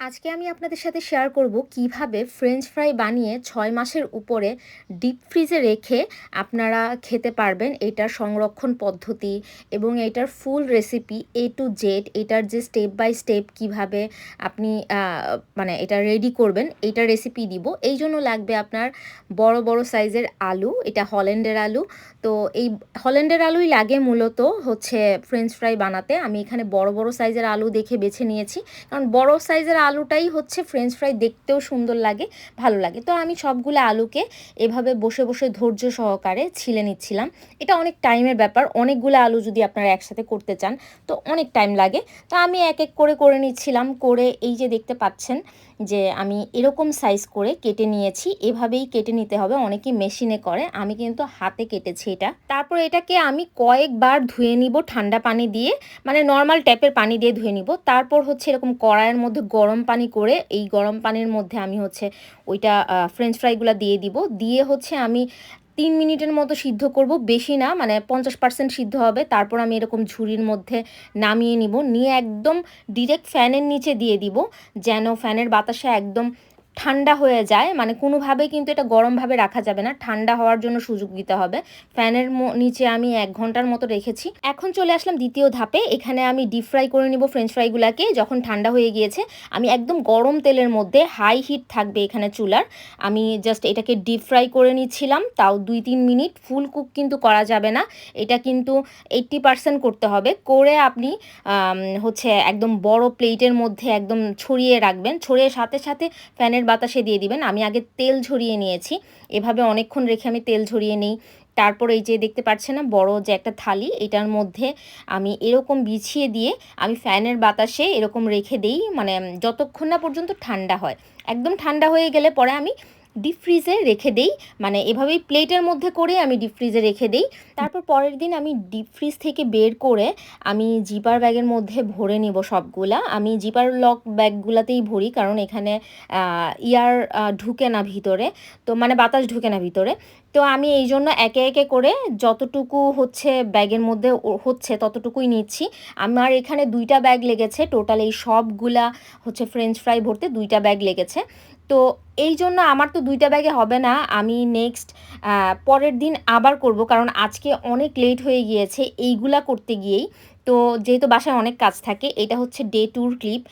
আজকে আমি আপনাদের সাথে শেয়ার করব কিভাবে ফ্রেঞ্চ ফ্রাই বানিয়ে ৬ মাসের উপরে ডিপ ফ্রিজে রেখে আপনারা খেতে পারবেন। এটার সংরক্ষণ পদ্ধতি এবং এটার ফুল রেসিপি এ টু জেড, এটার যে স্টেপ বাই স্টেপ কিভাবে আপনি মানে এটা রেডি করবেন, এইটার রেসিপি দিব। এই জন্য লাগবে আপনার বড় বড় সাইজের আলু, এটা হল্যান্ডের আলু। তো এই হল্যান্ডের আলুই লাগে মূলত হচ্ছে ফ্রেঞ্চ ফ্রাই বানাতে। আমি এখানে বড় বড় সাইজের আলু দেখে বেছে নিয়েছি, কারণ বড় সাইজের আলুটাই হচ্ছে ফ্রেঞ্চ ফ্রাই দেখতেও সুন্দর লাগে, ভালো লাগে। তো আমি সবগুলো আলুকে এভাবে বসে বসে ধৈর্য সহকারে ছিলে নিচ্ছিলাম। এটা অনেক টাইমের ব্যাপার, অনেকগুলো আলু যদি আপনারা একসাথে করতে চান তো অনেক টাইম লাগে। তো আমি এক এক করে করে নিচ্ছিলাম, করে এই যে দেখতে পাচ্ছেন যে আমি এরকম সাইজ করে কেটে নিয়েছি। এভাবেই কেটে নিতে হবে, অনেকেই মেশিনে করে, আমি কিন্তু হাতে কেটেছি এটা। তারপর এটাকে আমি কয়েকবার ধুয়ে নিব ঠান্ডা পানি দিয়ে, মানে নর্মাল ট্যাপের পানি দিয়ে ধুয়ে নিব। তারপর হচ্ছে এরকম কড়াইয়ের মধ্যে গরম পানি করে এই গরম পানির মধ্যে আমি হচ্ছে ওইটা ফ্রেঞ্চ ফ্রাইগুলো দিয়ে দিব। দিয়ে হচ্ছে আমি 3 মিনিটের মতো সিদ্ধ করব, বেশি না, মানে 50% সিদ্ধ হবে। তারপর আমি এরকম ঝুড়ির মধ্যে নামিয়ে নিব, নিয়ে একদম ডিরেক্ট ফ্যানের নিচে দিয়ে দিব, যেন ফ্যানের বাতাসে একদম ঠান্ডা হয়ে যায়। মানে কোনোভাবেই কিন্তু এটা গরমভাবে রাখা যাবে না, ঠান্ডা হওয়ার জন্য সুযোগ দিতে হবে। ফ্যানের নিচে আমি 1 ঘন্টার মতো রেখেছি। এখন চলে আসলাম দ্বিতীয় ধাপে। এখানে আমি ডিপ ফ্রাই করে নিব ফ্রেঞ্চ ফ্রাইগুলোকে। যখন ঠান্ডা হয়ে গিয়েছে আমি একদম গরম তেলের মধ্যে, হাই হিট থাকবে এখানে চুলার, আমি জাস্ট এটাকে ডিপ ফ্রাই করে নিচ্ছিলাম। তাও 2-3 মিনিট, ফুল কুক কিন্তু করা যাবে না, এটা কিন্তু 80% করতে হবে। করে আপনি হচ্ছে একদম বড় প্লেটের মধ্যে একদম ছড়িয়ে রাখবেন, ছড়িয়ে সাথে সাথে ফ্যানের বাতাসে দিয়ে দিবেন। আমি আগে তেল ঝরিয়ে নিয়েছি, এভাবে অনেকক্ষণ রেখে আমি তেল ঝরিয়ে নিই। তারপর এই যে দেখতে পাচ্ছেন না বড় যে একটা থালি, এটার মধ্যে আমি এরকম বিছিয়ে দিয়ে আমি ফ্যানের বাতাসে এরকম রেখে দিই, মানে যতক্ষণ না পর্যন্ত ঠান্ডা হয়। একদম ঠান্ডা হয়ে গেলে পরে আমি ডিপ ফ্রিজে রেখে দেই, মানে এভাবেই প্লেটের মধ্যে করে আমি ডিপ ফ্রিজে রেখে দেই। তারপর পরের দিন আমি ডিপ ফ্রিজ থেকে বের করে আমি জিপার ব্যাগের মধ্যে ভরে নিব সবগুলা। আমি জিপার লক ব্যাগগুলাতেই ভরি, কারণ এখানে ইয়ার ঢুকে না ভিতরে, তো মানে বাতাস ঢুকে না ভিতরে। তো আমি এই জন্য একে একে করে যতটুকু হচ্ছে ব্যাগের মধ্যে হচ্ছে ততটুকুই নিচ্ছি। আমার এখানে 2টা ব্যাগ লেগেছে টোটাল, এই সবগুলা হচ্ছে ফ্রেঞ্চ ফ্রাই ভরতে 2টা ব্যাগ লেগেছে। তো এই জন্য আমার তো 2টা ব্যাগে হবে না, আমি নেক্সট পরের দিন আবার করব, কারণ আজকে অনেক লেট হয়ে গিয়েছে এইগুলা করতে গিয়েই। তো যেহেতু বাসায় অনেক কাজ থাকে, এটা হচ্ছে ডে টুর ক্লিপ।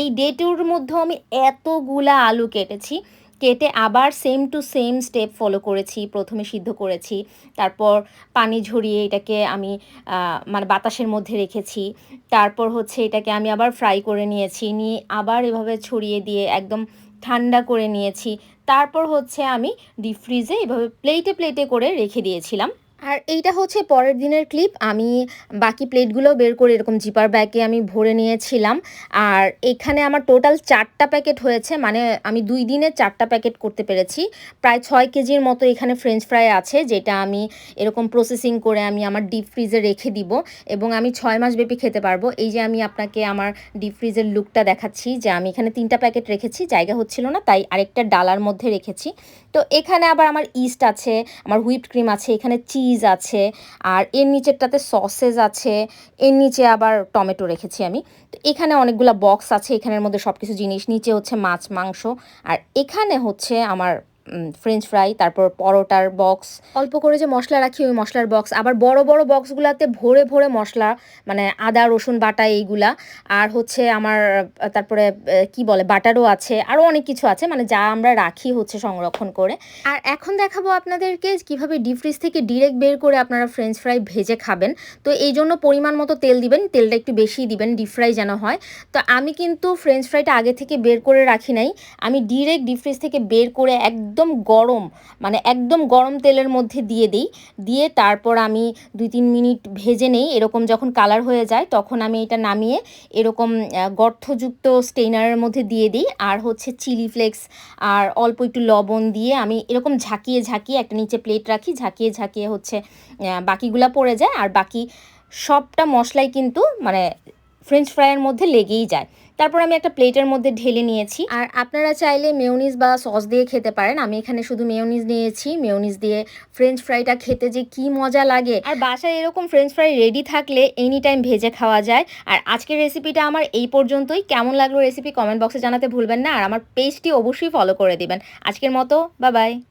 এই ডে টুর মধ্যেও আমি এতগুলা আলু কেটেছি, কেটে আবার same to same step follow করেছি। প্রথমে সিদ্ধ করেছি, তারপর পানি ঝরিয়ে এটাকে আমি মানে বাতাসের মধ্যে রেখেছি। তারপর হচ্ছে এটাকে আমি আবার ফ্রাই করে নিয়েছি, নিয়ে আবার এভাবে ছড়িয়ে দিয়ে একদম ঠান্ডা করে নিয়েছি। তারপর হচ্ছে আমি ডিপ ফ্রিজে এভাবে প্লেটে প্লেটে করে রেখে দিয়েছিলাম। আর এইটা হচ্ছে পরের দিনের ক্লিপ। আমি বাকি প্লেটগুলো বের করে এরকম জিপার ব্যাগে আমি ভরে নিয়েছিলাম। আর এখানে আমার টোটাল 4টা প্যাকেট হয়েছে, মানে আমি 2 দিনে 4টা প্যাকেট করতে পেরেছি। প্রায় 6 কেজির মতো এখানে ফ্রেঞ্চ ফ্রাই আছে, যেটা আমি এরকম প্রসেসিং করে আমি আমার ডিপ ফ্রিজে রেখে দিব এবং আমি 6 মাস ব্যাপী খেতে পারবো। এই যে আমি আপনাকে আমার ডিপ ফ্রিজের লুকটা দেখাচ্ছি, যে আমি এখানে 3টা প্যাকেট রেখেছি, জায়গা হচ্ছিল না তাই আরেকটা ডালার মধ্যে রেখেছি। তো এখানে আবার আমার ইস্ট আছে, আমার হুইপড ক্রিম আছে, এখানে চিজ আছে, আর এর নিচেরটাতে সসেজ আছে, এর নিচে আবার টমেটো রেখেছি আমি। তো এখানে অনেকগুলো বক্স আছে, এখানের মধ্যে সব কিছু জিনিস, নিচে হচ্ছে মাছ মাংস, আর এখানে হচ্ছে আমার ফ্রেঞ্চ ফ্রাই, তারপর পরোটার বক্স, অল্প করে যে মশলা রাখি ওই মশলার বক্স, আবার বড় বড় বক্সগুলোতে ভরে ভরে মশলা, মানে আদা রসুন বাটা এইগুলা, আর হচ্ছে আমার তারপরে কি বলে বাটারও আছে, আরও অনেক কিছু আছে, মানে যা আমরা রাখি হচ্ছে সংরক্ষণ করে। আর এখন দেখাবো আপনাদেরকে কিভাবে ডিপ ফ্রিজ থেকে ডিরেক্ট বের করে আপনারা ফ্রেঞ্চ ফ্রাই ভেজে খাবেন। তো এই জন্য পরিমাণ মতো তেল দিবেন, তেলটা একটু বেশিই দিবেন ডিপ ফ্রাই যেন হয়। তো আমি কিন্তু ফ্রেঞ্চ ফ্রাইটা আগে থেকে বের করে রাখি নাই, আমি ডিরেক্ট ডিপ ফ্রিজ থেকে বের করে একদম গরম, মানে একদম গরম তেলের মধ্যে দিয়ে দিই। দিয়ে তারপর আমি 2-3 মিনিট ভেজে নেই, এরকম যখন কালার হয়ে যায় তখন আমি এটা নামিয়ে এরকম গর্তযুক্ত স্টেইনারের মধ্যে দিয়ে দিই। আর হচ্ছে চিলি ফ্লেক্স আর অল্প একটু লবণ দিয়ে আমি এরকম ঝাঁকিয়ে ঝাঁকিয়ে একটা নিচে প্লেট রাখি, ঝাঁকিয়ে ঝাঁকিয়ে হচ্ছে বাকিগুলা পড়ে যায়, আর বাকি সবটা মশলাই কিন্তু মানে ফ্রেঞ্চ ফ্রাইয়ের মধ্যে লেগেই যায়। তারপর আমি একটা প্লেটের মধ্যে ঢেলে নিয়েছি। আর আপনারা চাইলে মেয়োনিজ বা সস দিয়ে খেতে পারেন। আমি এখানে শুধু মেয়োনিজ নিয়েছি। মেয়োনিজ দিয়ে ফ্রেঞ্চ ফ্রাইটা খেতে যে কি মজা লাগে। আর বাসায় এরকম ফ্রেঞ্চ ফ্রাই রেডি থাকলে এনি টাইম ভেজে খাওয়া যায়। আর আজকের রেসিপিটা আমার এই পর্যন্তই। কেমন লাগলো রেসিপি কমেন্ট বক্সে জানাতে ভুলবেন না। আর আমার পেজটি অবশ্যই ফলো করে দিবেন। আজকের মতো বাই বাই।